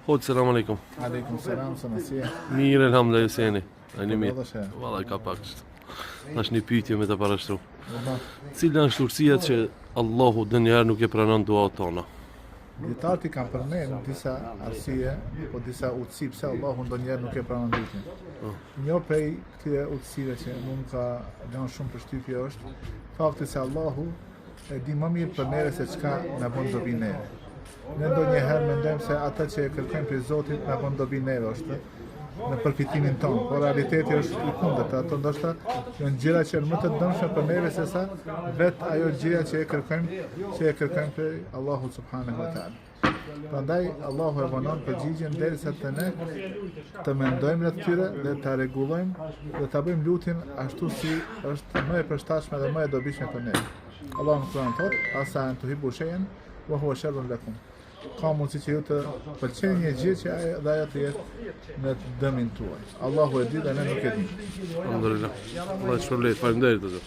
Hoqë, selam aleikum. Aleikum selam, së nësia. Mirë, elhamdulillah, jeni. A një mirë? Valla Valla, ka pak kështu. Tash një pyetje me të parashtru. shë. Cila është urësia që Allahu dënjëherë nuk e pranon duat tona? Djetarët i kanë përmenë disa arsye, po disa utësi pse Allahu ndonjëherë nuk e pranon lutjen. Një prej këtyre utësive që mund ka lënë shumë përshtypje është fakti se Allahu e di më mirë për neve se çka na bën dobi neve. Ne ndonjëherë mendojmë se ata që e kërkojmë prej Zotit na bën dobi neve është në përfitimin tonë, por realiteti është i kundërt. Ato ndoshta janë gjëra që janë më të dëmshme për neve se sa vetë ajo gjëja që e kërkojmë prej Allahut subhanahu wa taala. Prandaj Allahu e vonon përgjigjen derisa të ne të mendojmë rreth tyre dhe ta rregullojmë dhe ta bëjmë lutjen ashtu si është më e përshtatshme dhe më e dobishme për ne. Allahu në Kur'an thotë: "Asa an tuhibbu shay'an wa huwa sharrun lakum." Ka mundësi që ju të pëlqeni një gjë që ajo të jetë në dëmin tuaj. Allahu e di dhe ne nuk e di. Alhamdulillah. Allah të shpërblet. Faleminderit, zot.